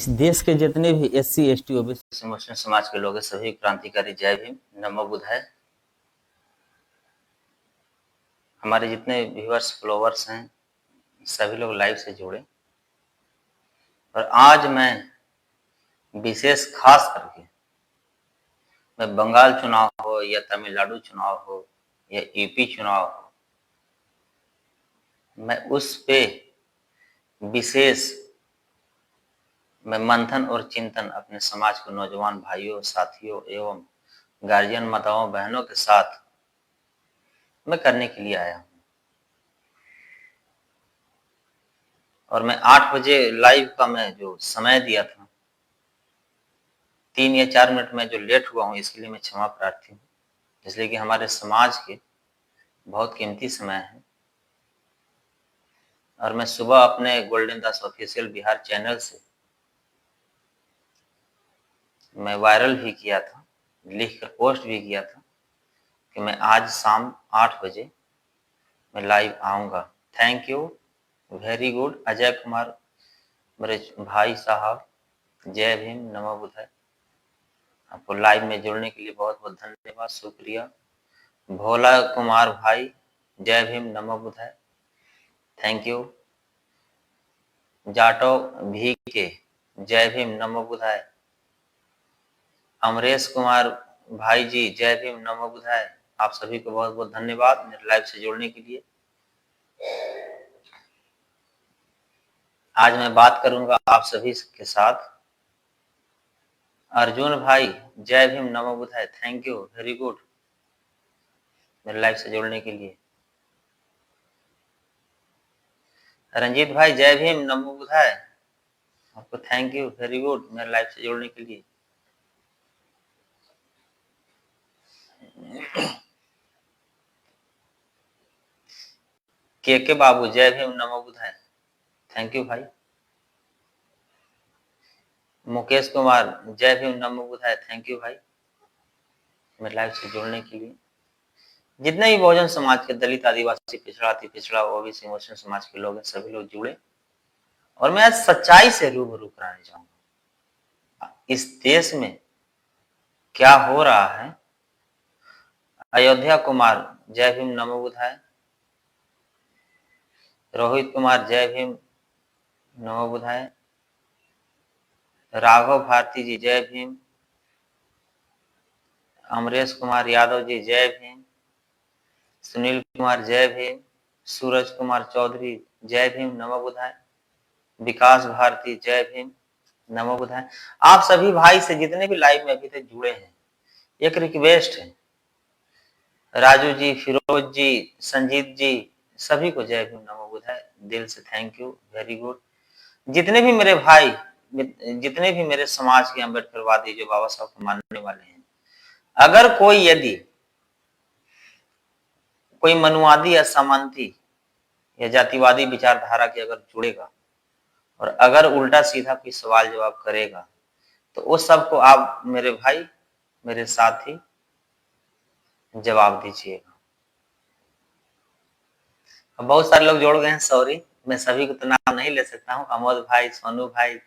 इस देश के जितने भी SC ST OBC मुस्लिम समाज के लोग हैं सभी क्रांतिकारी जय भीम नमो बुद्धाय। हमारे जितने व्यूअर्स फॉलोवर्स हैं सभी लोग लाइव से जुड़े और आज मैं विशेष खास करके मैं बंगाल चुनाव हो या तमिलनाडु चुनाव हो या यूपी चुनाव हो, मैं उस पे विशेष मैं मंथन और चिंतन अपने समाज के नौजवान भाइयों साथियों एवं गार्जियन माताओं बहनों के साथ मैं करने के लिए आया हूँ। और मैं 8 बजे लाइव का मैं जो समय दिया था 3 या 4 मिनट में जो लेट हुआ हूँ इसके लिए मैं क्षमा प्रार्थी हूँ, इसलिए कि हमारे समाज के बहुत कीमती समय है। और मैं सुबह अपने गोल्डन दास ऑफिशियल बिहार चैनल से मैं वायरल भी किया था, लिख कर पोस्ट भी किया था कि मैं आज शाम 8 बजे मैं लाइव आऊँगा। Thank you, very good Ajay Kumar मेरे भाई साहब, जय भीम नमो बुद्धाय। आपको लाइव में जुड़ने के लिए बहुत बहुत धन्यवाद, शुक्रिया। भोला कुमार भाई जय भीम नमो बुद्धाय, थैंक यू। जाटो भी के जय भीम नमो बुद्धाय। अमरेश कुमार भाई जी जय भीम नमो बुद्धाय। आप सभी को बहुत बहुत धन्यवाद मेरे लाइव से जुड़ने के लिए। आज मैं बात करूंगा आप सभी के साथ। अर्जुन भाई जय भीम नमो बुद्धाय, थैंक यू, वेरी गुड मेरे लाइव से जुड़ने के लिए। रंजीत भाई जय भीम नमो बुद्धाय, आपको थैंक यू, वेरी गुड मेरे लाइव से जुड़ने के लिए। के बाबू जय भीम नमो बुद्धाय, थैंक यू भाई। मुकेश कुमार जय भीम नमो बुद्धाय, थैंक यू भाई मेरे लाइव से जुड़ने के लिए। जितने भी बहुजन समाज के दलित आदिवासी पिछड़ा अति पिछड़ा ओबीसी मुस्लिम समाज के लोग हैं सभी लोग जुड़े और मैं आज सच्चाई से रूबरू कराने चाहूंगा इस देश में क्या हो रहा है। अयोध्या कुमार जय भीम नमो बुद्धाय। रोहित कुमार जय भीम नमो बुद्धाय। राघव भारती जी जय भीम। अमरेश कुमार यादव जी जय भीम। सुनील कुमार जय भीम। सूरज कुमार चौधरी जय भीम नमो बुद्धाय। विकास भारती जय भीम नमो बुद्धाय। आप सभी भाई से जितने भी लाइव में अभी तक जुड़े हैं एक रिक्वेस्ट है, राजू जी, फिरोज जी, संजीत जी, सभी को जय भीम नमो बुद्धाय, दिल से थैंक यू, वेरी गुड। जितने भी मेरे भाई, जितने भी मेरे समाज के अम्बेडकरवादी जो बाबा साहब को मानने वाले हैं, अगर कोई यदि कोई मनुवादी या सामंती या जातिवादी विचारधारा के अगर जुड़ेगा और अगर उल्टा सीधा कोई सवाल जवाब करेगा तो उस सबको आप मेरे भाई मेरे साथी जवाब दीजिएगा। अब बहुत सारे लोग जोड़ गए हैं, सॉरी मैं सभी को तो नाम नहीं ले सकता हूँ। अमोद भाई, सोनू भाई,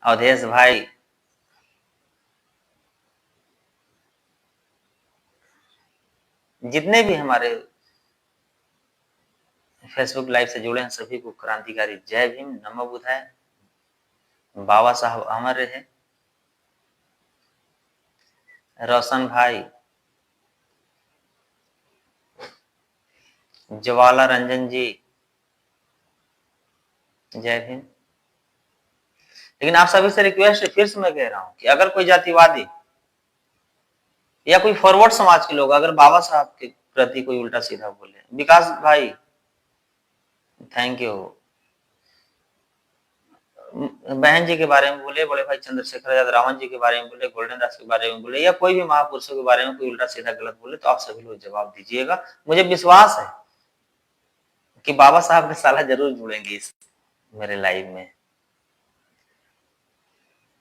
अवधेश भाई, जितने भी हमारे फेसबुक लाइव से जुड़े हैं सभी को क्रांतिकारी जय भीम नमो बुद्धाय। बाबा साहब अमर रहे। रोशन भाई, ज्वाला रंजन जी जय भीम। लेकिन आप सभी से रिक्वेस्ट फिर से मैं कह रहा हूं कि अगर कोई जातिवादी या कोई फॉरवर्ड समाज के लोग अगर बाबा साहब के प्रति कोई उल्टा सीधा बोले, विकास भाई थैंक यू, बहन जी के बारे में बोले, बड़े भाई चंद्रशेखर आजाद, रावण जी के बारे में बोले, गोल्डन दास के बारे में बोले या कोई भी महापुरुषों के बारे में कोई उल्टा सीधा गलत बोले तो आप सभी लोग जवाब दीजिएगा। मुझे विश्वास है कि बाबा साहब के साला जरूर जुड़ेंगे इस मेरे लाइव में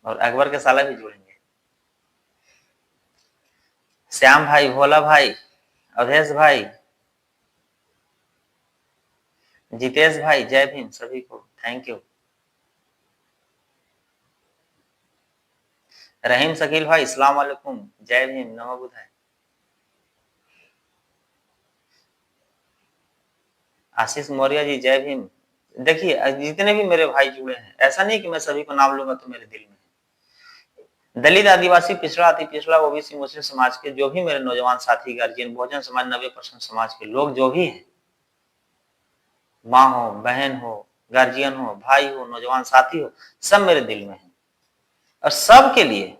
और अकबर के साला भी जुड़ेंगे। श्याम भाई, भोला भाई, अवधेश भाई, जितेश भाई जय भीम, सभी को थैंक यू। रहीम शकील भाई अस्सलाम वालेकुम, जय भीम, नमो बुद्धाय। आशीष मौर्य जी जय भीम। देखिए जितने भी मेरे भाई जुड़े हैं, ऐसा नहीं कि मैं सभी को नाम लूंगा तो मेरे दिल में है। दलित, आदिवासी, पिछड़ा, अति पिछड़ा, ओबीसी, मुस्लिम समाज के जो भी मेरे नौजवान साथी, गार्जियन, बहुजन समाज, 90% समाज के लोग जो भी हैं, माँ हो, बहन हो, गार्जियन हो, भाई हो, नौजवान साथी हो, सब मेरे दिल में है। और सब के लिए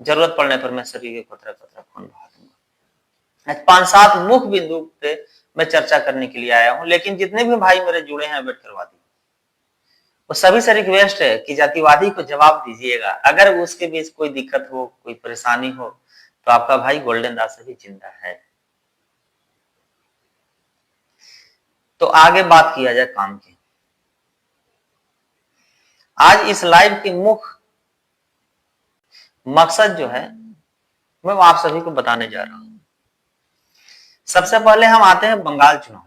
जरूरत पड़ने पर मैं सभी के कतरा कतरा खून बहा दूंगा। 5-7 मुख्य बिंदु पे मैं चर्चा करने के लिए आया हूं, लेकिन जितने भी भाई मेरे जुड़े हैं अम्बेडकरवादी, वो सभी से रिक्वेस्ट है कि जातिवादी को जवाब दीजिएगा। अगर उसके बीच कोई दिक्कत हो, कोई परेशानी हो, तो आपका भाई गोल्डन दास अभी जिंदा है। तो आगे बात किया जाए काम की। आज इस लाइव के मुख्य मकसद जो है मैं आप सभी को बताने जा रहा हूं। सबसे पहले हम आते हैं बंगाल चुनाव।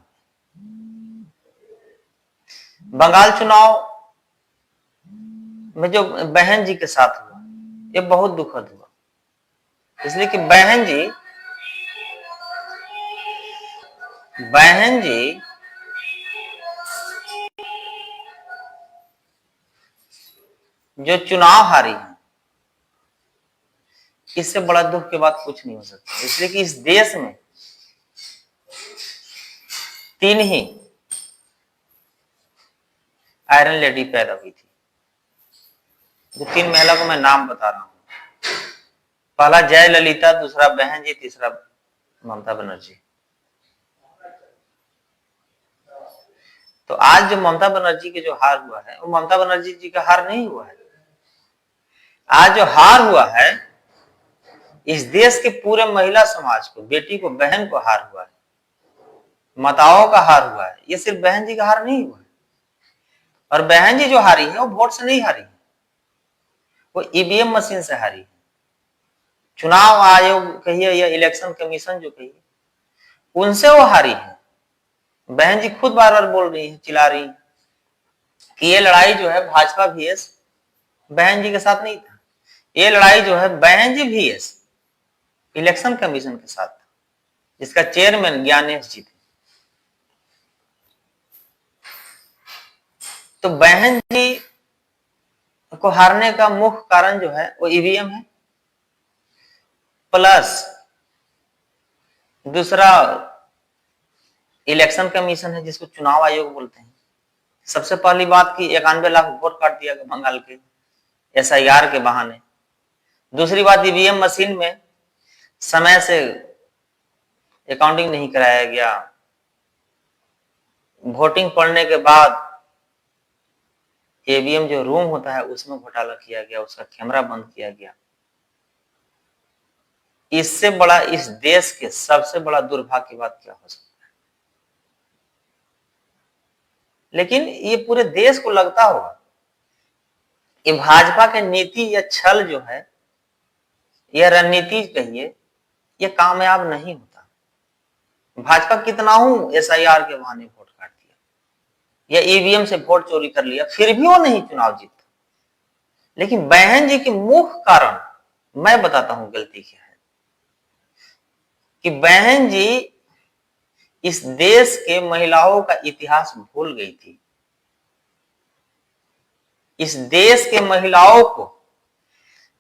बंगाल चुनाव में जो बहन जी के साथ हुआ, ये बहुत दुखद हुआ, इसलिए कि बहन जी जो चुनाव हारी है, इससे बड़ा दुख के बाद कुछ नहीं हो सकता। इसलिए कि इस देश में 3 ही आयरन लेडी पैदा हुई थी। जो 3 महिला को मैं नाम बता रहा हूं, पहला जयललिता, दूसरा बहन जी, तीसरा ममता बनर्जी। तो आज जो ममता बनर्जी के जो हार हुआ है, वो ममता बनर्जी जी का हार नहीं हुआ है। आज जो हार हुआ है, इस देश के पूरे महिला समाज को, बेटी को, बहन को हार हुआ है, माताओं का हार हुआ है। ये सिर्फ बहन जी का हार नहीं हुआ है। और बहन जी जो हारी है, वो वोट से नहीं हारी है, वो ईवीएम मशीन से हारी है। चुनाव आयोग कहिए या इलेक्शन कमीशन जो कहिए, उनसे वो हारी है। बहन जी खुद बार बार बोल रही है, चिल्ला रही है कि ये लड़ाई जो है भाजपा VS बहन जी के साथ नहीं था, ये लड़ाई जो है बहन जी VS इलेक्शन कमीशन के साथ था, जिसका चेयरमैन ज्ञानेश जी थे। तो बहन जी को हारने का मुख्य कारण जो है वो ईवीएम है, प्लस दूसरा इलेक्शन कमीशन है, जिसको चुनाव आयोग बोलते हैं। सबसे पहली बात की 91 लाख वोट काट दिया गया बंगाल के SIR के बहाने। दूसरी बात, ईवीएम मशीन में समय से अकाउंटिंग नहीं कराया गया। वोटिंग पड़ने के बाद ईवीएम जो रूम होता है उसमें घोटाला किया गया, उसका कैमरा बंद किया गया। इससे बड़ा इस देश के सबसे बड़ा दुर्भाग्य की बात क्या हो सकता है? लेकिन ये पूरे देश को लगता होगा कि भाजपा के नीति या छल जो है या रणनीति कहिए, ये कामयाब नहीं होता। भाजपा कितना SIR के बहाने वोट काट दिया या ईवीएम से वोट चोरी कर लिया, फिर भी वो नहीं चुनाव जीता। लेकिन बहन जी के मुख्य कारण मैं बताता हूं गलती क्या है, कि बहन जी इस देश के महिलाओं का इतिहास भूल गई थी। इस देश के महिलाओं को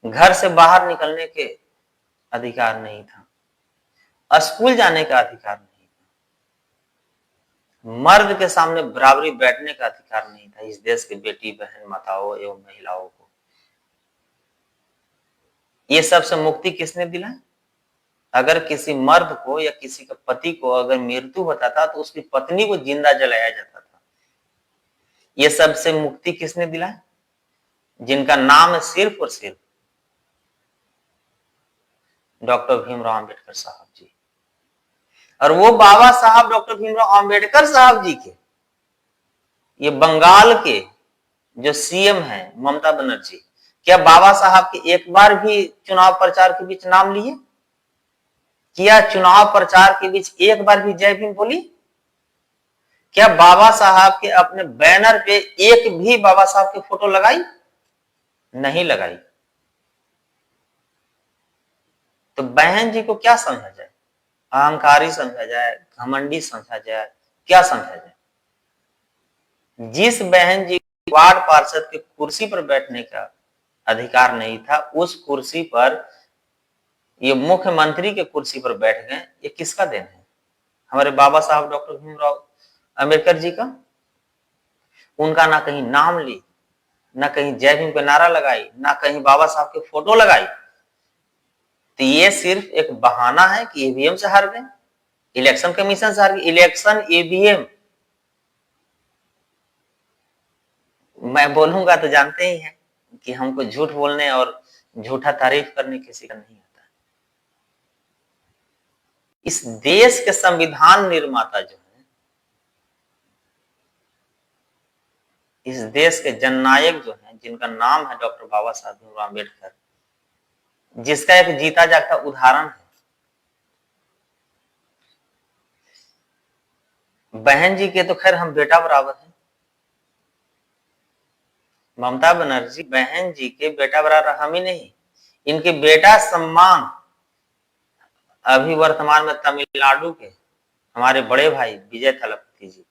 घर से बाहर निकलने के अधिकार नहीं था, स्कूल जाने का अधिकार नहीं था, मर्द के सामने बराबरी बैठने का अधिकार नहीं था इस देश के बेटी, बहन, माताओं एवं महिलाओं को। ये सबसे मुक्ति किसने दिलाया? अगर किसी मर्द को या किसी का पति को अगर मृत्यु होता था तो उसकी पत्नी को जिंदा जलाया जाता था। ये सबसे मुक्ति किसने दिलाया? जिनका नाम है सिर्फ और सिर्फ डॉक्टर भीमराव अंबेडकर साहब जी। और वो बाबा साहब डॉक्टर भीमराव अंबेडकर साहब जी के, ये बंगाल के जो CM है ममता बनर्जी, क्या बाबा साहब के एक बार भी चुनाव प्रचार के बीच नाम लिए? क्या चुनाव प्रचार के बीच एक बार भी जय भीम बोली? क्या बाबा साहब के अपने बैनर पे एक भी बाबा साहब की फोटो लगाई? नहीं लगाई। तो बहन जी को क्या समझा जाए? अहंकारी समझा जाए, घमंडी समझा जाए, क्या समझा जाए? जिस बहन जी वार्ड पार्षद की कुर्सी पर बैठने का अधिकार नहीं था, उस कुर्सी पर ये मुख्यमंत्री के कुर्सी पर बैठ गए, ये किसका देन है? हमारे बाबा साहब डॉक्टर भीमराव अंबेडकर जी का। उनका ना कहीं नाम ली, ना कहीं जय भीम का नारा लगाई, ना कहीं बाबा साहब के फोटो लगाई। तो ये सिर्फ एक बहाना है कि ईवीएम से हार गए, इलेक्शन कमीशन से हार गए। इलेक्शन ईवीएम, मैं बोलूंगा तो जानते ही हैं कि हमको झूठ बोलने और झूठा तारीफ करने किसी का नहीं आता। इस देश के संविधान निर्माता जो है, इस देश के जननायक जो हैं, जिनका नाम है डॉक्टर बाबा साहब भीमराव अम्बेडकर, जिसका एक जीता जागता उदाहरण है, बहन जी के तो खैर हम बेटा बराबर हैं। ममता बनर्जी बहन जी के बेटा बराबर हम ही नहीं, इनके बेटा सम्मान अभी वर्तमान में तमिलनाडु के हमारे बड़े भाई विजय थलापति जी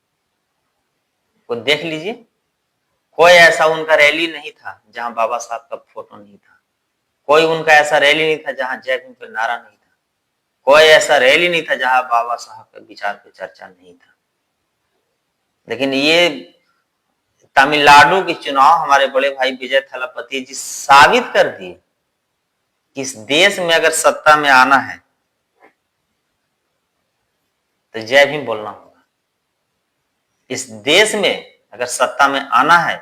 को देख लीजिए। कोई ऐसा उनका रैली नहीं था जहां बाबा साहब का फोटो नहीं था। कोई उनका ऐसा रैली नहीं था जहां जय भीम का नारा नहीं था। कोई ऐसा रैली नहीं था जहां बाबा साहब के विचार पे चर्चा नहीं था। लेकिन ये तमिलनाडु के चुनाव हमारे बड़े भाई विजय थलापति जी साबित कर दिए कि इस देश में अगर सत्ता में आना है तो जय भीम बोलना होगा। इस देश में अगर सत्ता में आना है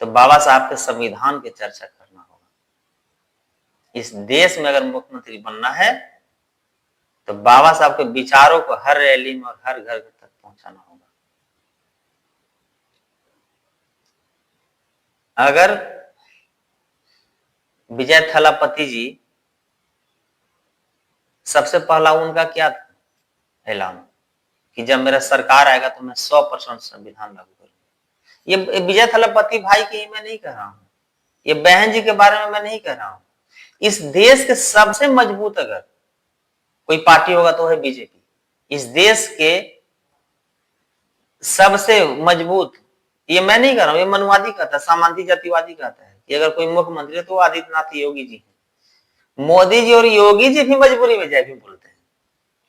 तो बाबा साहब के संविधान की चर्चा करना होगा। इस देश में अगर मुख्यमंत्री बनना है तो बाबा साहब के विचारों को हर रैली में और हर घर तक पहुंचाना होगा। अगर विजय थलापति जी, सबसे पहला उनका क्या था ऐलान कि जब मेरा सरकार आएगा तो मैं 100% संविधान लागू करूंगा। ये विजय थलापति भाई की मैं नहीं कह रहा हूं, ये बहन जी के बारे में मैं नहीं कह रहा हूं। इस देश के सबसे मजबूत अगर कोई पार्टी होगा तो है बीजेपी। इस देश के सबसे मजबूत, ये मैं नहीं कह रहा हूं, ये मनुवादी कहता है, सामांती जातिवादी कहता है कि अगर कोई मुख्यमंत्री है तो आदित्यनाथ योगी जी है। मोदी जी और योगी जी भी मजबूरी में जय भीम बोलते हैं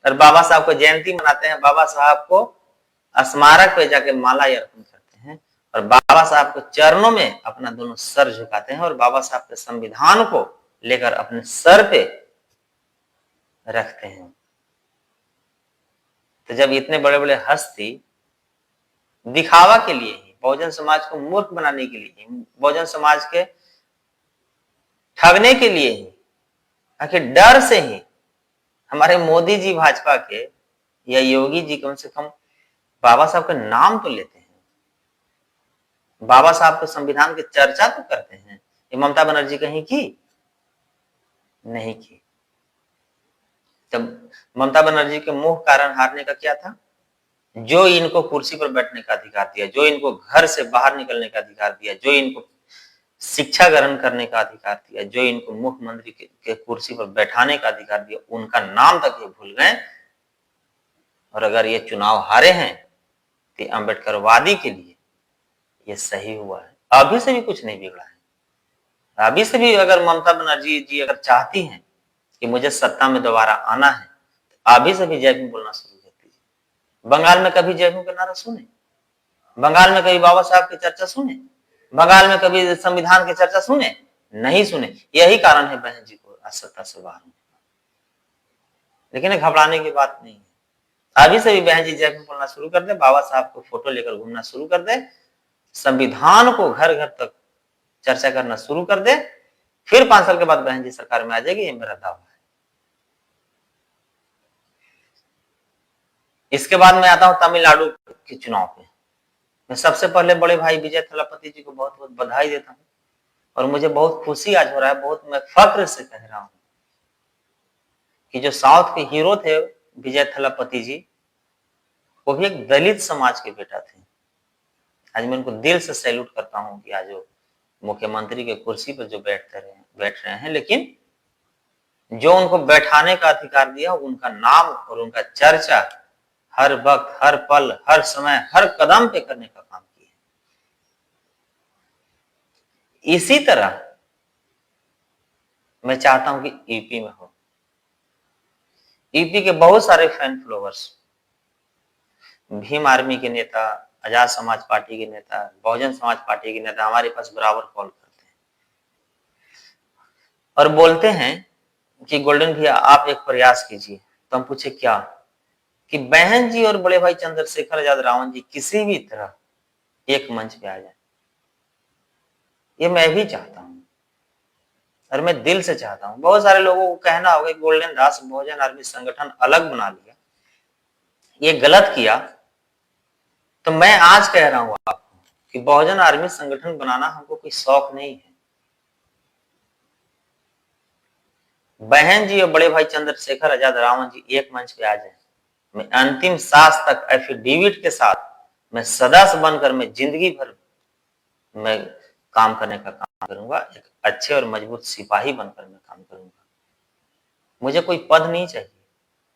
और बाबा साहब को जयंती मनाते हैं, बाबा साहब को स्मारक पे जाके माला अर्पण करते हैं और बाबा साहब के चरणों में अपना दोनों सर झुकाते हैं और बाबा साहब के संविधान को लेकर अपने सर पे रखते हैं। तो जब इतने बड़े बड़े हस्ती दिखावा के लिए ही, बहुजन समाज को मूर्ख बनाने के लिए, बहुजन समाज के ठगने के लिए ही, आखिर डर से ही हमारे मोदी जी भाजपा के या योगी जी कम से कम बाबा साहब का नाम तो लेते हैं, बाबा साहब के संविधान की चर्चा तो करते हैं। ये ममता बनर्जी कहीं की नहीं की। तब ममता बनर्जी के मुंह कारण हारने का क्या था? जो इनको कुर्सी पर बैठने का अधिकार दिया, जो इनको घर से बाहर निकलने का अधिकार दिया, जो इनको शिक्षा ग्रहण करने का अधिकार दिया, जो इनको मुख्यमंत्री के कुर्सी पर बैठाने का अधिकार दिया, उनका नाम तक ये भूल गए। और अगर ये चुनाव हारे हैं तो अम्बेडकरवादी के लिए ये सही हुआ है। अभी से भी कुछ नहीं बिगड़ा है। अभी से भी अगर ममता बनर्जी जी अगर चाहती हैं कि मुझे सत्ता में दोबारा आना है, तो अभी से भी जय भीम बोलना शुरू कर दीजिए। बंगाल में कभी जय भीम का नारा सुने? बंगाल में कभी बाबा साहब की चर्चा सुने? बंगाल में कभी संविधान की चर्चा सुने? नहीं सुने। यही कारण है बहन जी को सत्ता से बाहर होने का। लेकिन घबराने की बात नहीं है। अभी से भी बहन जी जय भीम बोलना शुरू कर दे, बाबा साहब को फोटो लेकर घूमना शुरू कर दे, संविधान को घर घर तक चर्चा करना शुरू कर दे, फिर 5 साल के बाद बहन जी सरकार में आ जाएगी, ये मेरा दावा है। इसके बाद मैं आता हूं तमिलनाडु के चुनाव पे। मैं सबसे पहले बड़े भाई विजय थलापति जी को बहुत बहुत बधाई देता हूं और मुझे बहुत खुशी आज हो रहा है, बहुत मैं फक्र से कह रहा हूं कि जो साउथ के हीरो थे विजय थलापति जी, वो भी एक दलित समाज के बेटा थे। आज मैं उनको दिल से सैल्यूट करता हूं कि आज वो मुख्यमंत्री के कुर्सी पर जो बैठ रहे हैं। लेकिन जो उनको बैठाने का अधिकार दिया, उनका नाम और उनका चर्चा हर वक्त, हर पल, हर समय, हर कदम पे करने का काम किया। इसी तरह मैं चाहता हूं कि यूपी में हो। यूपी के बहुत सारे फैन फॉलोवर्स, भीम आर्मी के नेता, आजाद समाज पार्टी के नेता, बहुजन समाज पार्टी के नेता हमारे पास बराबर कॉल करते हैं और बोलते हैं कि गोल्डन भैया आप एक प्रयास कीजिए। तो हम पूछे क्या? कि बहन जी और बड़े भाई चंद्रशेखर आजाद रावण जी किसी भी तरह एक मंच पे आ जाए। ये मैं भी चाहता हूं और मैं दिल से चाहता हूं। बहुत सारे लोगों को कहना होगा कि गोल्डन दास बहुजन आर्मी संगठन अलग बना लिया, ये गलत किया। तो मैं आज कह रहा हूं आपको कि बहुजन आर्मी संगठन बनाना हमको कोई शौक नहीं है। बहन जी और बड़े भाई चंद्रशेखर आजाद रावण जी एक मंच पे आ जाए, मैं अंतिम सांस तक एफिडेविट के साथ मैं सदस्य बनकर मैं जिंदगी भर मैं काम करने का काम करूंगा। एक अच्छे और मजबूत सिपाही बनकर मैं काम करूंगा। मुझे कोई पद नहीं चाहिए,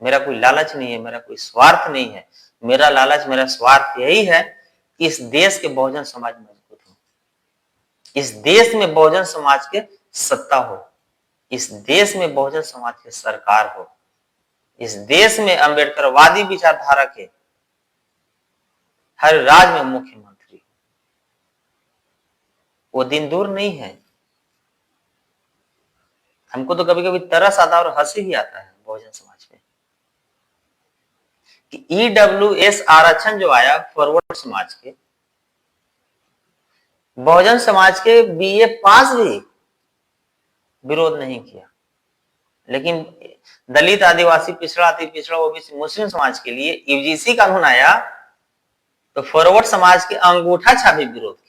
मेरा कोई लालच नहीं है, मेरा कोई स्वार्थ नहीं है। मेरा लालच, मेरा स्वार्थ यही है कि इस देश के बहुजन समाज मजबूत हो, इस देश में बहुजन समाज के सत्ता हो, इस देश में बहुजन समाज की सरकार हो, इस देश में अंबेडकरवादी विचारधारा के हर राज्य में मुख्यमंत्री हो। वो दिन दूर नहीं है। हमको तो कभी कभी तरस आता है और हंसी भी आता है बहुजन समाज पे कि ईडब्ल्यूएस आरक्षण जो आया फॉरवर्ड समाज के, बहुजन समाज के बीए पास भी विरोध नहीं किया, लेकिन दलित, आदिवासी, पिछड़ा, अति पिछड़ा, ओबीसी, मुस्लिम समाज के लिए यूजीसी कानून आया तो फॉरवर्ड समाज के अंगूठा छापे विरोध किया।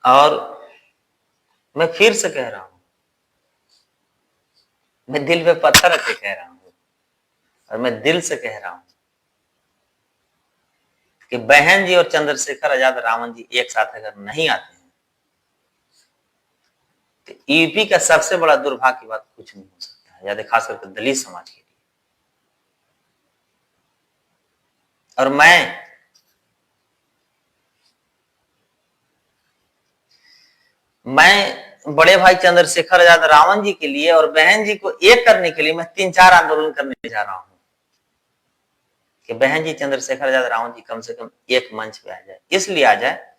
और मैं फिर से कह रहा हूं, मैं दिल पे पत्थर रख के कह रहा हूं और मैं दिल से कह रहा हूं कि बहन जी और चंद्रशेखर आजाद रावण जी एक साथ अगर नहीं आते हैं तो यूपी का सबसे बड़ा दुर्भाग्य की बात कुछ नहीं हो सकता है, ज्यादा खास करके दलित समाज के लिए। और मैं बड़े भाई चंद्रशेखर आजाद रावण जी के लिए और बहन जी को एक करने के लिए मैं 3-4 आंदोलन करने जा रहा हूं कि बहन जी चंद्रशेखर आजाद रावण जी कम से कम एक मंच पे आ जाए। इसलिए आ जाए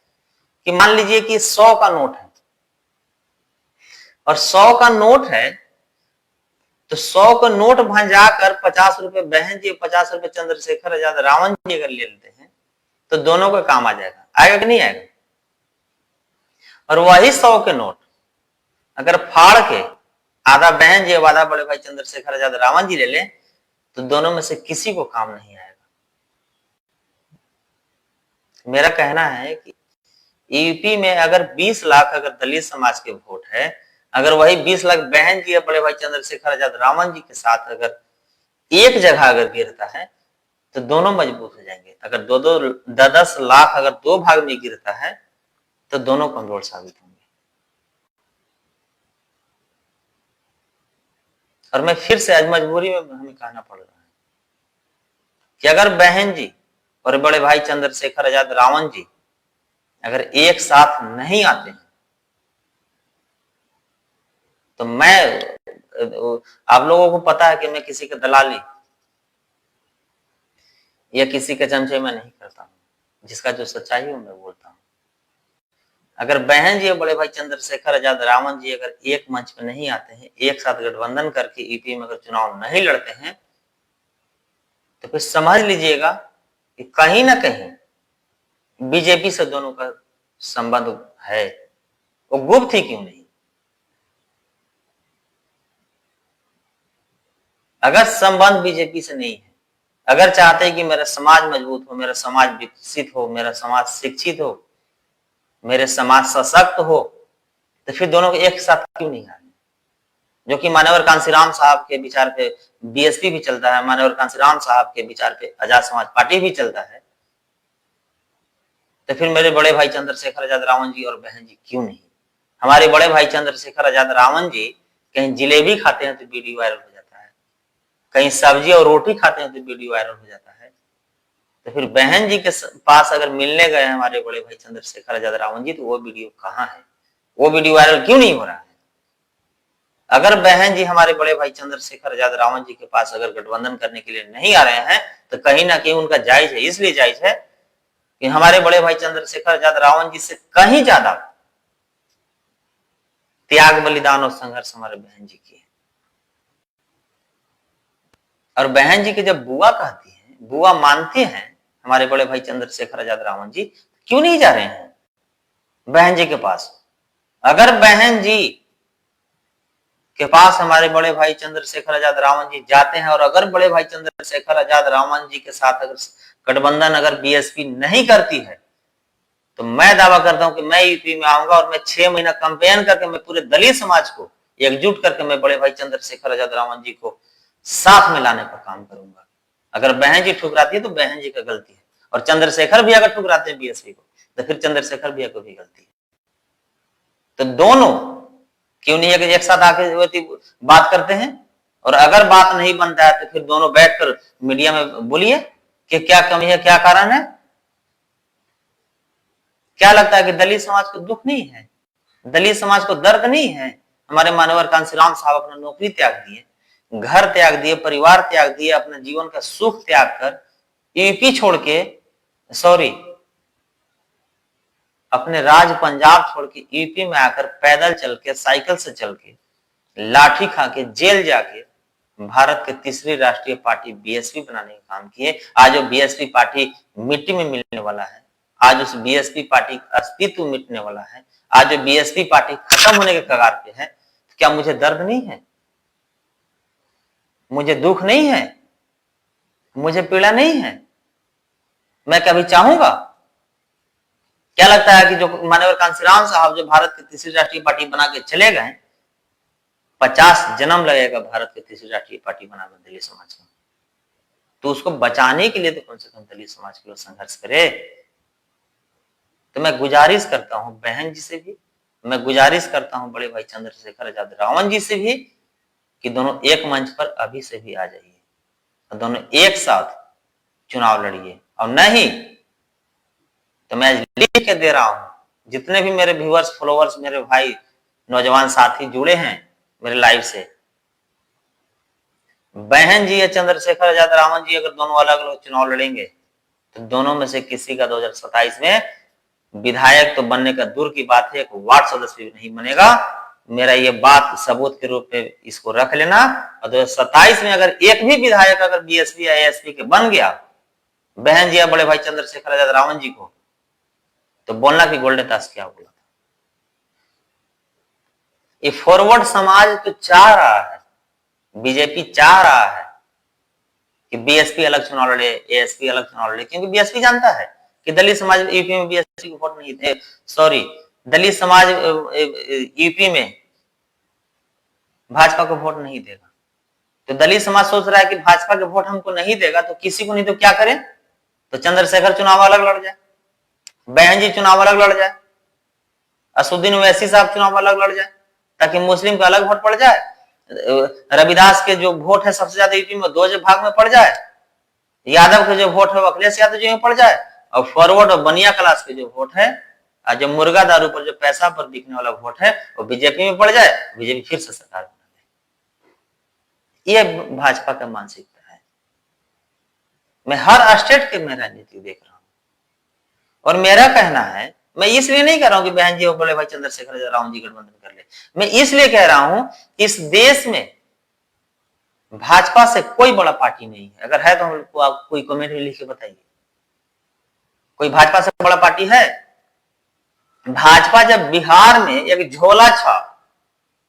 कि मान लीजिए कि 100 का नोट है और 100 का नोट है तो 100 का नोट भंजाकर 50 रुपए बहन जी, 50 रुपए चंद्रशेखर आजाद रावण जी अगर ले लेते हैं तो दोनों का काम आ जाएगा। आएगा कि नहीं आएगा? और वही 100 के नोट अगर फाड़ के आधा बहन जी, आधा बड़े भाई चंद्रशेखर आजाद रावण जी ले ले तो दोनों में से किसी को काम नहीं आएगा। मेरा कहना है कि यूपी में अगर 20 लाख अगर दलित समाज के वोट है, अगर वही 20 लाख बहन जी या बड़े भाई चंद्रशेखर आजाद रावण जी के साथ अगर एक जगह अगर गिरता है तो दोनों मजबूत हो जाएंगे। अगर 10 लाख अगर दो भाग में गिरता है तो दोनों कमजोर साबित होंगे। और मैं फिर से आज मजबूरी में हमें कहना पड़ रहा है कि अगर बहन जी और बड़े भाई चंद्रशेखर आजाद रावण जी अगर एक साथ नहीं आते हैं तो मैं, आप लोगों को पता है कि मैं किसी का दलाली या किसी के चमचे में नहीं करता हूं, जिसका जो सच्चाई है मैं बोलता हूं। अगर बहन जी और बड़े भाई चंद्रशेखर आजाद रावण जी अगर एक मंच पर नहीं आते हैं, एक साथ गठबंधन करके यूपी में अगर चुनाव नहीं लड़ते हैं तो फिर समझ लीजिएगा कि कहीं ना कहीं बीजेपी से दोनों का संबंध है, वो गुप्त ही क्यों नहीं। अगर संबंध बीजेपी से नहीं है, अगर चाहते हैं कि मेरा समाज मजबूत हो, मेरा समाज विकसित हो, मेरा समाज शिक्षित हो, मेरे समाज सशक्त हो, तो फिर दोनों को एक साथ क्यों नहीं आने? जो कि मान्यवर कांशीराम साहब के विचार पे बीएसपी भी चलता है, मान्यवर कांशीराम साहब के विचार पे आजाद समाज पार्टी भी चलता है। तो फिर मेरे बड़े भाई चंद्रशेखर आजाद रावण जी और बहन जी क्यों नहीं? हमारे बड़े भाई चंद्रशेखर आजाद रावण जी कहीं जिलेबी खाते हैं तो वीडियो वायरल हो जाता है, कहीं सब्जी और रोटी खाते हैं तो वीडियो वायरल हो जाता है। तो फिर बहन जी के पास अगर मिलने गए हमारे बड़े भाई चंद्रशेखर आजाद रावण जी, तो वो वीडियो कहाँ है? वो वीडियो वायरल क्यों नहीं हो रहा है? अगर बहन जी हमारे बड़े भाई चंद्रशेखर आजाद रावण जी के पास अगर गठबंधन करने के लिए नहीं आ रहे हैं, तो कहीं ना कहीं उनका जायज है। इसलिए जायज है कि हमारे बड़े भाई चंद्रशेखर आजाद रावण जी से कहीं ज्यादा त्याग, बलिदान और संघर्ष हमारे बहन जी की है। और बहन जी के जब बुआ कहती हैं, बुआ मानते हैं हमारे बड़े भाई चंद्रशेखर आजाद रावण जी, क्यों नहीं जा रहे हैं बहन जी के पास? अगर बहन जी के पास हमारे बड़े भाई चंद्रशेखर आजाद रावण जी जाते हैं, और अगर बड़े भाई चंद्रशेखर आजाद रावण जी के साथ अगर गठबंधन अगर बीएसपी नहीं करती है, तो मैं दावा करता हूं कि मैं यूपी में आऊंगा और मैं 6 महीना कंपेन करके मैं पूरे दलित समाज को एकजुट करके मैं बड़े भाई चंद्रशेखर आजाद रावण जी को साथ में लाने का काम करूंगा। अगर बहन जी ठुकराती है तो बहन जी का गलती है, और चंद्रशेखर भी अगर ठुकराते हैं बीएसपी को, तो फिर चंद्रशेखर भैया को भी गलती है। तो दोनों क्यों नहीं है एक साथ आके बात करते हैं, और अगर बात नहीं बनता है तो फिर दोनों बैठकर मीडिया में बोलिए कि क्या कमी है, क्या कारण है। क्या लगता है कि दलित समाज को दुख नहीं है, दलित समाज को दर्द नहीं है? हमारे मानवर कांशीराम साहब अपना नौकरी त्याग दिए, घर त्याग दिए, परिवार त्याग दिए, अपने जीवन का सुख त्याग कर यूपी छोड़ के, सॉरी अपने राज पंजाब छोड़ के यूपी में आकर पैदल चल के, साइकिल से चल के, लाठी खा के, जेल जाके भारत के तीसरी राष्ट्रीय पार्टी बीएसपी बनाने का काम किए। आज वो बीएसपी पार्टी मिट्टी में मिलने वाला है, आज उस बीएसपी पार्टी का अस्तित्व मिटने वाला है, आज जो बीएसपी पार्टी खत्म होने के कगार पे है। तो क्या मुझे दर्द नहीं है? मुझे दुख नहीं है? मुझे पीड़ा नहीं है? मैं कभी चाहूंगा? क्या लगता है कि जो मानवर कांशीराम साहब जो भारत की तीसरी राष्ट्रीय पार्टी बना के चले गए, 50 जन्म लगेगा भारत की तीसरी राष्ट्रीय पार्टी बनाने में दलित समाज का? तो उसको बचाने के लिए तो कम से कम दलित समाज के लोग संघर्ष करे। तो मैं गुजारिश करता हूं बहन जी से भी, मैं गुजारिश करता हूं बड़े भाई चंद्रशेखर आजाद रावण जी से भी, कि दोनों एक मंच पर अभी से भी आ जाइए और दोनों एक साथ चुनाव लड़िए। और नहीं तो मैं लिख के दे रहा हूं, जितने भी मेरे व्यूअर्स, फॉलोअर्स, मेरे भाई नौजवान साथी जुड़े हैं मेरे लाइव से, बहन जी या चंद्रशेखर आजाद रावण जी अगर दोनों अलग अलग चुनाव लड़ेंगे, तो दोनों में से किसी का 2027 में विधायक तो बनने का दूर की बात है, एक वार्ड सदस्य भी नहीं बनेगा। मेरा ये बात सबूत के रूप में इसको रख लेना। और 2027 में अगर एक भी विधायक अगर बीएसपी या एएसपी के बन गया बहन जी या बड़े भाई चंद्रशेखर आजाद रावण जी को, तो बोलना कि गोल्डन दास क्या बोला था। ये फॉरवर्ड समाज तो चाह रहा है, बीजेपी चाह रहा है कि बीएसपी अलग चुनाव लड़े, एएसपी अलग चुनाव लड़े, क्योंकि बीएसपी जानता है कि दलित समाज यूपी में बीएसपी को वोट नहीं थे, सॉरी दलित समाज यूपी में भाजपा को वोट नहीं देगा। तो दलित समाज सोच रहा है कि भाजपा के वोट हमको नहीं देगा तो किसी को नहीं तो क्या करें? तो चंद्रशेखर चुनाव अलग लड़ जाए, बहन जी चुनाव अलग लड़ जाए, असुद्दीन ओवैसी साहब चुनाव अलग लड़ जाए, ताकि मुस्लिम का अलग वोट पड़ जाए। रविदास के जो वोट है सबसे ज्यादा यूपी में 2 भाग में पड़ जाए, यादव के जो वोट है वो अखिलेश यादव जी में पड़ जाए, और फॉरवर्ड और बनिया क्लास के जो वोट है, जो मुर्गा दारू पर जो पैसा पर बिकने वाला वोट है, वो बीजेपी में पड़ जाए, बीजेपी फिर से सरकार बना ले। ये भाजपा का मानसिकता है। मैं हर स्टेट के मैं राजनीति देख रहा हूं, और मेरा कहना है, मैं इसलिए नहीं कह रहा हूं कि बहन जी और बड़े भाई चंद्रशेखर आजाद रावण जी गठबंधन कर ले, मैं इसलिए कह रहा हूं कि इस देश में भाजपा से कोई बड़ा पार्टी नहीं है। अगर है तो हमको आप कोई कमेंट में लिख के बताइए, कोई भाजपा से बड़ा पार्टी है? भाजपा जब बिहार में एक झोला छाप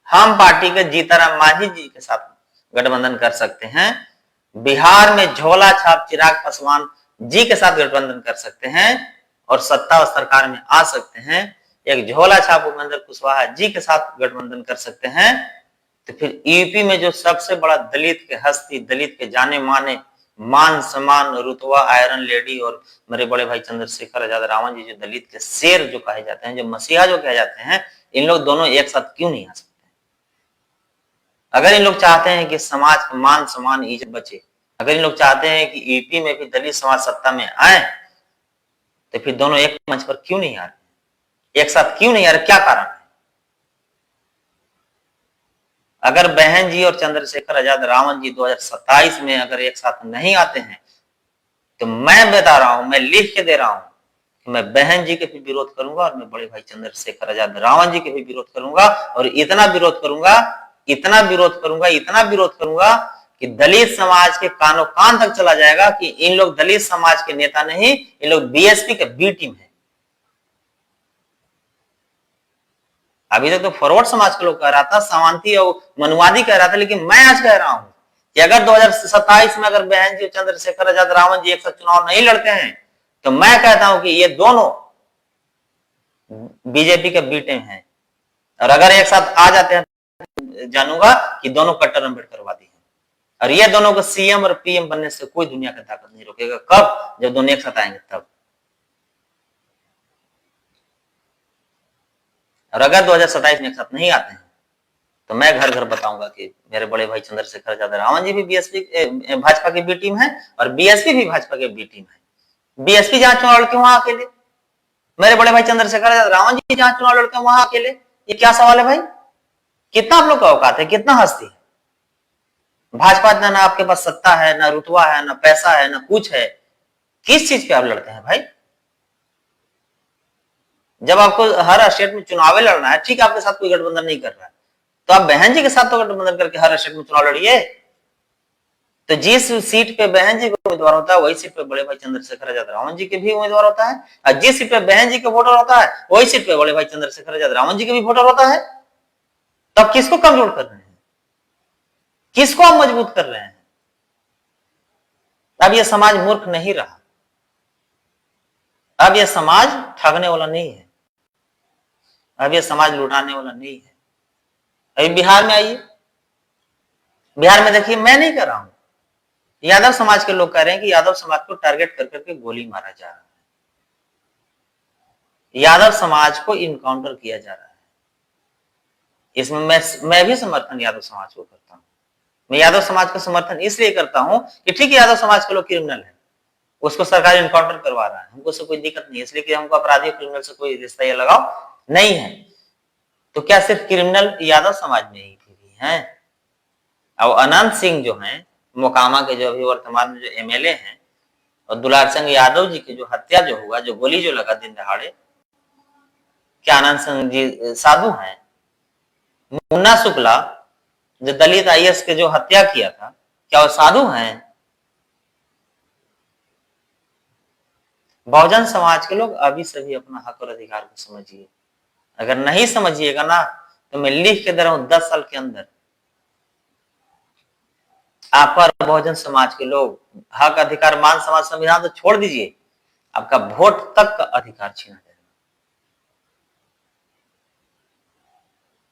हम पार्टी के जीतनराम मांझी जी के साथ गठबंधन कर सकते हैं, बिहार में झोला छाप चिराग पासवान जी के साथ गठबंधन कर सकते हैं और सत्ता और सरकार में आ सकते हैं, एक झोला छाप उपेंद्र कुशवाहा जी के साथ गठबंधन कर सकते हैं, तो फिर यूपी में जो सबसे बड़ा दलित के हस्ती, दलित के जाने माने मान सम्मान, रुतबा, आयरन लेडी और मेरे बड़े भाई चंद्रशेखर आजाद रावण जी जो दलित के शेर जो कहे जाते हैं, जो मसीहा जो कहे जाते हैं, इन लोग दोनों एक साथ क्यों नहीं आ सकते? अगर इन लोग चाहते हैं कि समाज का मान सम्मान इज्जत बचे, अगर इन लोग चाहते हैं कि यूपी में भी दलित समाज सत्ता में आए, तो फिर दोनों एक मंच पर क्यों नहीं आ रहे, एक साथ क्यों नहीं आ रहे? क्या कारण है? अगर बहन जी और चंद्रशेखर आजाद रावण जी 2027 में अगर एक साथ नहीं आते हैं, तो मैं बता रहा हूं, मैं लिख के दे रहा हूं कि मैं बहन जी के भी विरोध करूंगा और मैं बड़े भाई चंद्रशेखर आजाद रावण जी के भी विरोध करूंगा, और इतना विरोध करूंगा, इतना विरोध करूंगा, इतना विरोध करूंगा कि दलित समाज के कानों कान तक चला जाएगा कि इन लोग दलित समाज के नेता नहीं, इन लोग बीएसपी के बी टीम है। अभी तक तो फॉरवर्ड समाज के लोग कह रहा था, सामंती और मनुवादी कह रहा था, लेकिन मैं आज कह रहा हूं कि अगर 2027 में अगर बहन जी चंद्रशेखर आजाद रावण जी एक साथ चुनाव नहीं लड़ते हैं, तो मैं कहता हूं कि ये दोनों बीजेपी के बी टीम है, और अगर एक साथ आ जाते हैं तो जानूंगा कि दोनों कट्टर अम्बेडकरवादी हैं, और ये दोनों को सीएम और पीएम बनने से कोई दुनिया का ताकत नहीं रोकेगा। कब? जब दोनों एक साथ आएंगे तब। और अगर 2027 में एक साथ नहीं आते हैं, तो मैं घर घर बताऊंगा कि मेरे बड़े भाई चंद्रशेखर आजाद रावण जी भी बीएसपी भाजपा की बी टीम है, और बीएसपी भी भाजपा की बी टीम है। बीएसपी जहां चुनाव लड़के वहां अकेले, मेरे बड़े भाई चंद्रशेखर आजाद रावण जी जहां चुनाव लड़ते हैं वहां अकेले। ये क्या सवाल है भाई? कितना आप लोग का औकात है, कितना हस्ती है? भाजपा इतना ना आपके पास सत्ता है, ना रुतबा है, ना पैसा है, ना कुछ है, किस चीज पे आप लड़ते हैं भाई? जब आपको हर स्टेट में चुनाव लड़ना है, ठीक है, आपके साथ कोई गठबंधन नहीं कर रहा है, तो आप बहन जी के साथ तो गठबंधन करके हर स्टेट में चुनाव लड़िए। तो जिस सीट पे बहन जी का उम्मीदवार होता है, वही सीट पे बड़े भाई चंद्रशेखर आजाद रावण जी के भी उम्मीदवार होता है, और जिस सीट पे बहन जी का वोटर होता है, वही सीट पे बड़े भाई चंद्रशेखर आजाद रावण जी के भी वोटर होता है। तो आप किसको कमजोर कर रहे हैं, किसको आप मजबूत कर रहे हैं? अब यह समाज मूर्ख नहीं रहा, अब यह समाज ठगने वाला नहीं है, अब यह समाज लुटाने वाला नहीं है। अभी बिहार में आइए, बिहार में देखिए, मैं नहीं कर रहा हूं, यादव समाज के लोग कह रहे हैं कि यादव समाज को टारगेट कर करके गोली मारा जा रहा है, यादव समाज को इनकाउंटर किया जा रहा है। इसमें मैं भी समर्थन यादव समाज को करता हूं। मैं यादव समाज का समर्थन इसलिए करता हूं कि ठीक है, यादव समाज के लोग क्रिमिनल है, उसको सरकार इनकाउंटर करवा रहा है, हमको से कोई दिक्कत नहीं है, इसलिए कि हमको अपराधी क्रिमिनल से कोई रिश्ता या लगाव नहीं है। तो क्या सिर्फ क्रिमिनल यादव समाज में ही भी हैं? अब अनंत सिंह जो हैं, मोकामा के जो अभी वर्तमान में जो एमएलए हैं, और दुलार सिंह यादव जी की जो हत्या जो हुआ, जो गोली जो लगा दिन दहाड़े, क्या अनंत सिंह जी साधु हैं? मुन्ना शुक्ला जो दलित आईएएस के जो हत्या किया था, क्या वो साधु हैं? बहुजन समाज के लोग अभी सभी अपना हक और अधिकार को समझिए। अगर नहीं समझिएगा ना, तो मैं लिख के दे रहा हूं 10 साल के अंदर आप पर बहुजन समाज के लोग हक अधिकार मान समाज संविधान तो छोड़ दीजिए, आपका वोट तक का अधिकार छीना जाएगा।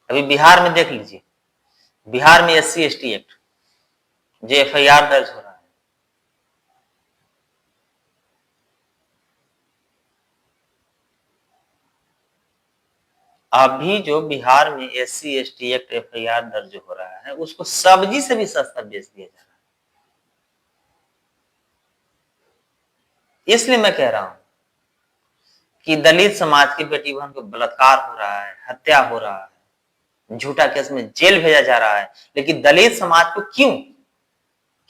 अभी बिहार में देख लीजिए, बिहार में SC ST एक्ट जो FIR दर्ज हो रहा है, अभी जो बिहार में SC ST एक्ट FIR दर्ज हो रहा है, उसको सब्जी से भी सस्ता बेच दिया जा रहा है। इसलिए मैं कह रहा हूं कि दलित समाज की बेटी बहन को बलात्कार हो रहा है, हत्या हो रहा है, झूठा केस में जेल भेजा जा रहा है, लेकिन दलित समाज को क्यों?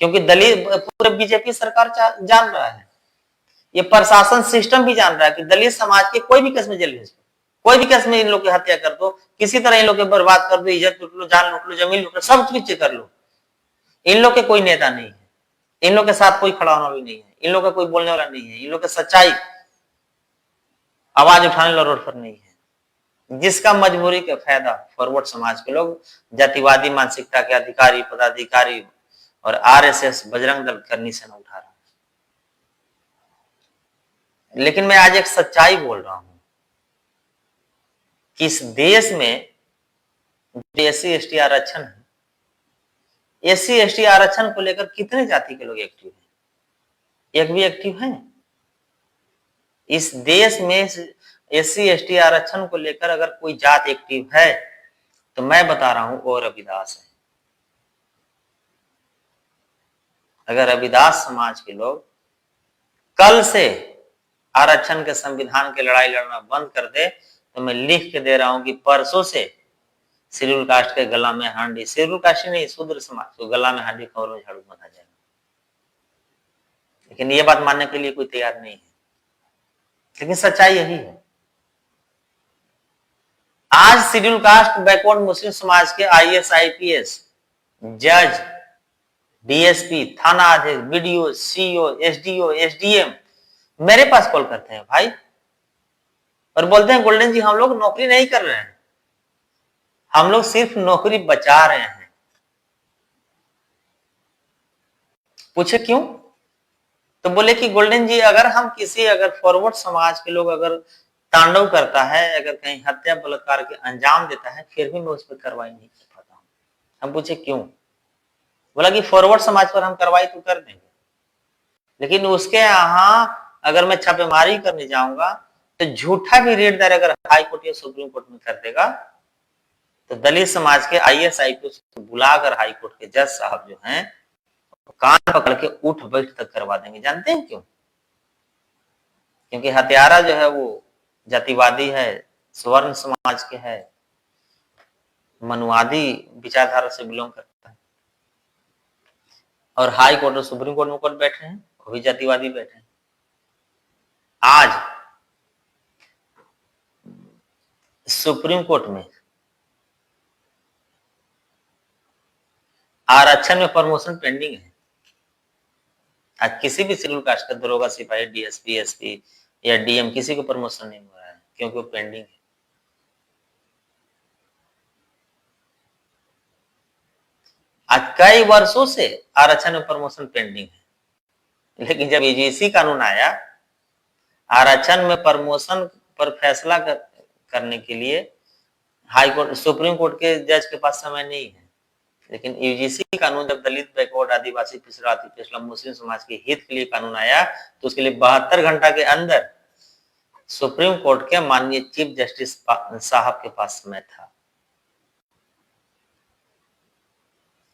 क्योंकि दलित पूरे बीजेपी सरकार जान रहा है, ये प्रशासन सिस्टम भी जान रहा है कि दलित समाज के कोई भी केस में जेल भेज दो, कोई भी केस में इन लोग की हत्या कर दो, किसी तरह इन लोग के बर्बाद कर दो, इज्जत लूट लो, जान लूट लो, जमीन लूट लो, सब कुछ कर लो, इन लोग के कोई नेता नहीं है, इन लोग के साथ कोई खड़ा होने वाला नहीं है, इन लोग का कोई बोलने वाला नहीं है, इन लोग का सच्चाई आवाज उठाने वाला रोड पर नहीं है। जिसका मजबूरी का फायदा फॉरवर्ड समाज के लोग, जातिवादी मानसिकता के अधिकारी, पदाधिकारी और RSS बजरंग दल करनी से न उठा रहा है। लेकिन मैं आज एक सच्चाई बोल रहा हूं कि इस देश में SC ST आरक्षण है, SC ST आरक्षण को लेकर कितने जाति के लोग एक्टिव हैं? एक भी एक्टिव है? इस देश में SC ST आरक्षण को लेकर अगर कोई जात एक्टिव है तो मैं बता रहा हूं वो रविदास है। अगर रविदास समाज के लोग कल से आरक्षण के संविधान की लड़ाई लड़ना बंद कर दे तो मैं लिख के दे रहा हूं कि परसों से शेड्यूल कास्ट के गला में हांडी, शेड्यूल कास्ट नहीं शूद्र समाज को गला में हांडी खबरों झाड़ू बंधा जाएगा। लेकिन ये बात मानने के लिए कोई तैयार नहीं है, लेकिन सच्चाई यही है। आज शेड्यूल कास्ट बैकवर्ड मुस्लिम समाज के IAS IPS जज, DSP, थाना अध्यक्ष, BDO, CO, SDO, SDM मेरे पास कॉल करते हैं भाई और बोलते हैं गोल्डन जी हम लोग नौकरी नहीं कर रहे हैं, हम लोग सिर्फ नौकरी बचा रहे हैं। पूछे क्यों? तो बोले कि गोल्डन जी अगर हम किसी अगर फॉरवर्ड समाज के लोग अगर तांडव करता है, अगर कहीं हत्या बलात्कार के अंजाम देता है, फिर भी मैं उस पर कार्रवाई नहीं कर पाता हूं। हम पूछे क्यों? बोला कि फॉरवर्ड समाज पर हम कार्रवाई तो कर देंगे, लेकिन उसके यहां अगर मैं छापेमारी करने जाऊंगा तो झूठा भी रेट दर अगर हाई कोर्ट या सुप्रीम कोर्ट में कर देगा तो दलित समाज के IAS IPS को बुलाकर हाई कोर्ट के जज साहब जो हैं कान पकड़ के उठ बैठ तक करवा देंगे। जानते हैं क्यों? क्योंकि हत्यारा जो है वो जातिवादी है, स्वर्ण समाज के है, मनुवादी विचारधारा से बिलोंग करता है, और हाई कोर्ट और सुप्रीम कोर्ट में कोर्ट बैठे हैं वो भी जातिवादी बैठे हैं। आज सुप्रीम कोर्ट में आरक्षण में प्रमोशन पेंडिंग है। आज किसी भी शेड्यूल कास्ट का दरोगा, सिपाही, DSP, SP या DM किसी को प्रमोशन नहीं हो रहा है क्योंकि वो पेंडिंग है। आज कई वर्षों से आरक्षण में प्रमोशन पेंडिंग है, लेकिन जब UGC कानून आया आरक्षण में प्रमोशन पर फैसला करने के लिए हाई कोर्ट, सुप्रीम कोर्ट के जज के पास समय नहीं है, लेकिन UGC कानून जब दलित, बैकवर्ड, आदिवासी, पिछड़ा, अति पिछड़ा, मुस्लिम समाज के हित के लिए कानून आया तो उसके लिए 72 घंटा के अंदर सुप्रीम कोर्ट के माननीय चीफ जस्टिस साहब के पास समय था।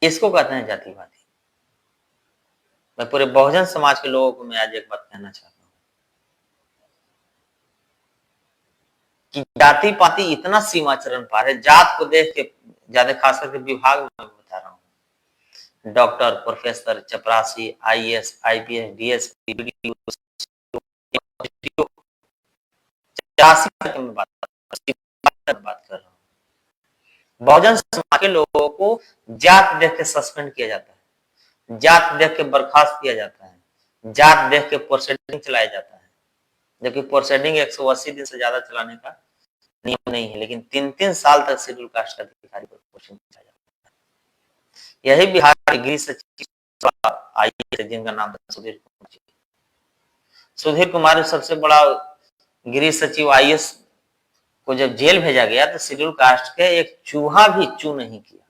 इसको कहते हैं जातिवादी। मैं पूरे बहुजन समाज के लोगों को मैं आज एक बात कहना चाहता हूं कि जाति पाति इतना सीमा चरण पार है, जात को देख के ज्यादा खास करके विभाग में बता रहा हूं, डॉक्टर, प्रोफेसर, चपरासी, IAS IPS DSP BDO में बात कर रहा हूं। बहुजन समाज के लोगों को जात देख के सस्पेंड किया जाता है, जात देख के बर्खास्त किया जाता है, जात देख के प्रोसीडिंग चलाया जाता है, जबकि प्रोसीडिंग 180 दिन से ज्यादा चलाने का नियम नहीं है, लेकिन 3-3 साल तक शेड्यूल कास्ट का अधिकारी पर प्रोसीडिंग चलाया जाता है। यही बिहार के गृह सचिव IAS जिनका नाम था सुधीर कुमार जी। सुधीर कुमार सबसे बड़ा गृह सचिव IAS को जब जेल भेजा गया तो शेड्यूल कास्ट के एक चूहा भी चू नहीं किया,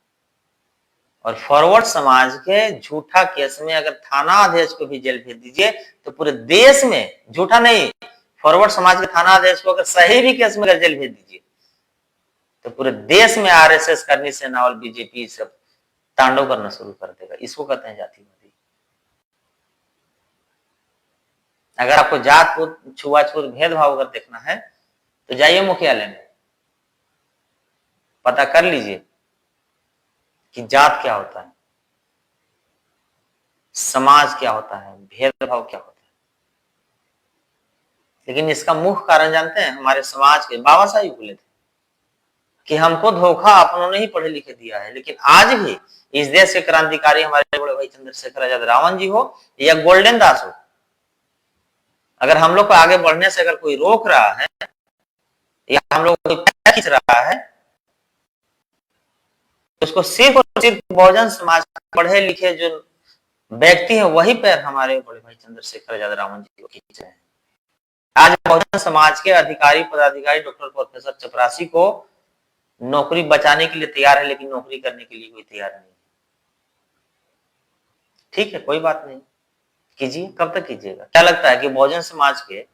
और फॉरवर्ड समाज के झूठा केस में अगर थाना अध्यक्ष को भी जेल भेज दीजिए तो पूरे देश में, झूठा नहीं, फॉरवर्ड समाज के थाना अध्यक्ष को अगर सही भी केस में अगर जेल भेज दीजिए तो पूरे देश में RSS करनी से नावल BJP सब तांडव करना शुरू कर देगा। इसको कहते हैं जातिवादी। अगर आपको जात को छुआछूत भेदभाव अगर देखना है तो जाइए मुख्यालय में, पता कर लीजिए कि जात क्या होता है, समाज क्या होता है, भेदभाव क्या होता है। लेकिन इसका मुख्य कारण जानते हैं? हमारे समाज के बाबा साहब बोले थे कि हमको धोखा अपनों ने ही पढ़े लिखे दिया है, लेकिन आज भी इस देश के क्रांतिकारी हमारे बड़े भाई चंद्रशेखर आजाद रावण जी हो या गोल्डन दास हो, अगर हम लोग को आगे बढ़ने से अगर कोई रोक रहा है या हम लोग को पैर खींच रहा है तो उसको सिर्फ और सिर्फ बहुजन समाज पढ़े लिखे जो व्यक्ति हैं वही पैर हमारे बड़े भाई चंद्रशेखर आजाद रावण जी को खींच रहे हैं। आज बहुजन समाज के अधिकारी, पदाधिकारी, डॉक्टर, प्रोफेसर, चपरासी को नौकरी बचाने के लिए तैयार है, लेकिन नौकरी करने के लिए कोई तैयार नहीं। ठीक है, कोई बात नहीं, कीजिए, कब तक कीजिएगा? क्या लगता है कि बहुजन समाज के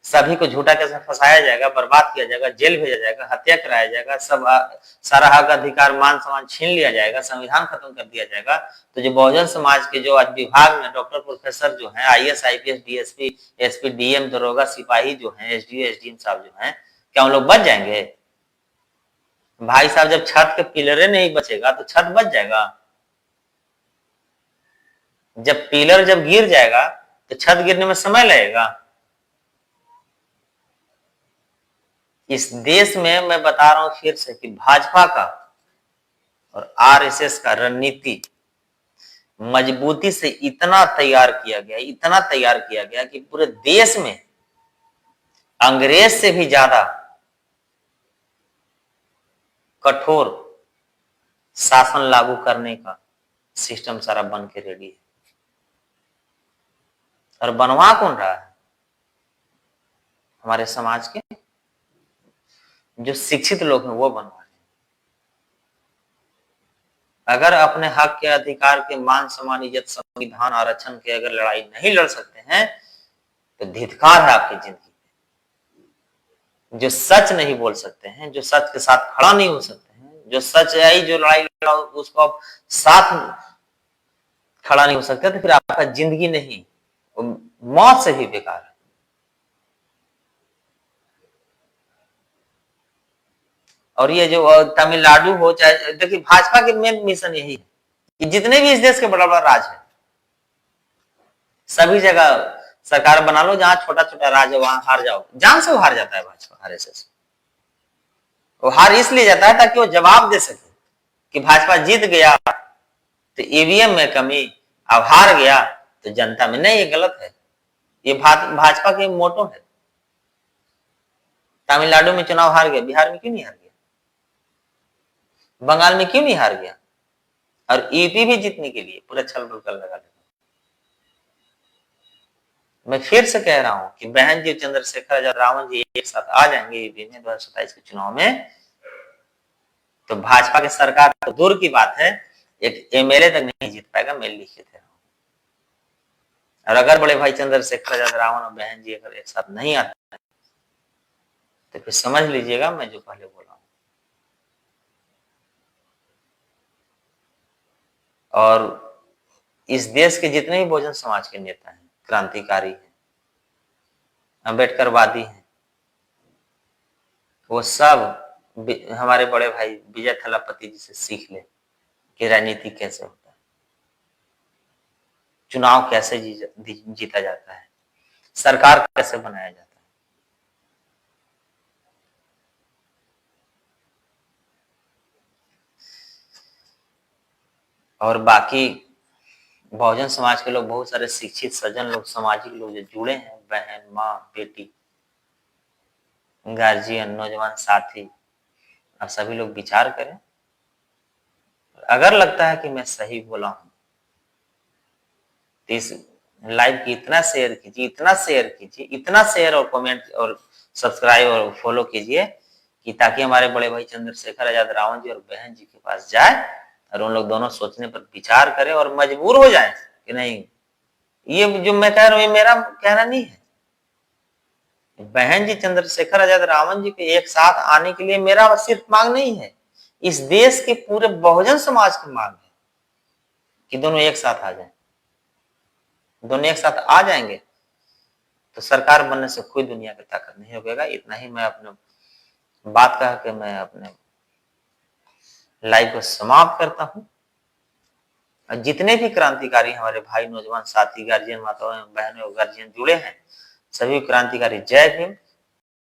सभी को झूठा कैसे फंसाया जाएगा, बर्बाद किया जाएगा, जेल भेजा जाएगा, हत्या कराया जाएगा, सब सारा हक अधिकार मान सम्मान छीन लिया जाएगा, संविधान खत्म कर दिया जाएगा? तो जो बहुजन समाज के जो आज विभाग में डॉक्टर प्रोफेसर जो है, IAS IPS DSP SP DM दरोगा सिपाही जो है, एसडीओ एसडीएम साहब जो है, क्या उन लोग बच जाएंगे? भाई साहब, जब छत के पिलरे नहीं बचेगा तो छत बच जाएगा? जब पिलर जब गिर जाएगा तो छत गिरने में समय लगेगा। इस देश में मैं बता रहा हूं फिर से कि भाजपा का और आरएसएस का रणनीति मजबूती से इतना तैयार किया गया, इतना तैयार किया गया कि पूरे देश में अंग्रेज से भी ज्यादा कठोर शासन लागू करने का सिस्टम सारा बन के रेडी है। और बनवा कौन रहा है? हमारे समाज के जो शिक्षित लोग हैं वो बनवा रहे हैं। अगर अपने हक के अधिकार के मान सम्मान इज्जत संविधान आरक्षण के अगर लड़ाई नहीं लड़ सकते हैं तो धिक्कार है आपकी जिंदगी में। जो सच नहीं बोल सकते हैं, जो सच के साथ खड़ा नहीं हो सकते हैं, जो सच है जो लड़ाई लड़ा उसको आप साथ खड़ा नहीं हो सकते, तो फिर आपका जिंदगी नहीं, मौत से भी बेकार है। और ये जो तमिलनाडु हो चाहे, देखिए भाजपा के मेन मिशन यही है कि जितने भी इस देश के बड़ा बड़ा राज है सभी जगह सरकार बना लो, जहां छोटा छोटा राज है वहां हार जाओ। जान से वो हार जाता है भाजपा, आरएसएस वो हार इसलिए जाता है ताकि वो जवाब दे सके कि भाजपा जीत गया तो ईवीएम में कमी, अब हार गया तो जनता में नहीं, ये गलत है। ये भाजपा के मोटो है। तमिलनाडु में चुनाव हार गया, बिहार में क्यों नहीं हार गया? बंगाल में क्यों नहीं हार गया? और यूपी भी जीतने के लिए पूरा छल बल कर लगा देगा। मैं फिर से कह रहा हूं कि बहन जी चंद्रशेखर आजाद रावण जी एक साथ आ जाएंगे यूपी में 2027 के चुनाव में, तो भाजपा की सरकार तो दूर की बात है, एक एमएलए तक नहीं जीत पाएगा। मैं लिखित है। और अगर बड़े भाई चंद्रशेखर आजाद रावण और बहन जी अगर एक साथ नहीं आते तो फिर समझ लीजिएगा मैं जो पहले बोला हूं। और इस देश के जितने भी बहुजन समाज के नेता हैं, क्रांतिकारी हैं, अम्बेडकरवादी हैं, वो सब हमारे बड़े भाई विजय थलापति जी से सीख ले कि राजनीति कैसे होता है, चुनाव कैसे जीता जाता है, सरकार कैसे बनाया जाता है। और बाकी बहुजन समाज के लोग, बहुत सारे शिक्षित सज्जन लोग, सामाजिक लोग जो जुड़े हैं, बहन माँ बेटी गार्जियन नौजवान साथी, आप सभी लोग विचार करें। अगर लगता है कि मैं सही बोला हूं तो इस लाइव की इतना शेयर कीजिए, इतना शेयर कीजिए, इतना शेयर और कमेंट और सब्सक्राइब और फॉलो कीजिए कि ताकि हमारे बड़े भाई चंद्रशेखर आजाद रावण जी और बहन जी के पास जाए और उन लोग दोनों सोचने पर विचार करें और मजबूर हो जाए कि नहीं, ये जो मैं कह रहा हूं ये मेरा कहना नहीं है। बहन जी चंद्रशेखर आजाद रावण जी के एक साथ आने के लिए मेरा सिर्फ मांग नहीं है, इस देश के पूरे बहुजन समाज की मांग है कि दोनों एक साथ आ जाएं। दोनों एक साथ आ जाएंगे तो सरकार बनने से कोई दुनिया की ताकत नहीं होगा। इतना ही मैं अपने बात कह के मैं अपने लाइव को समाप्त करता हूं। और जितने भी क्रांतिकारी हमारे भाई नौजवान साथी गार्जियन माताओं बहनों गार्जियन जुड़े हैं, सभी क्रांतिकारी जय भीम।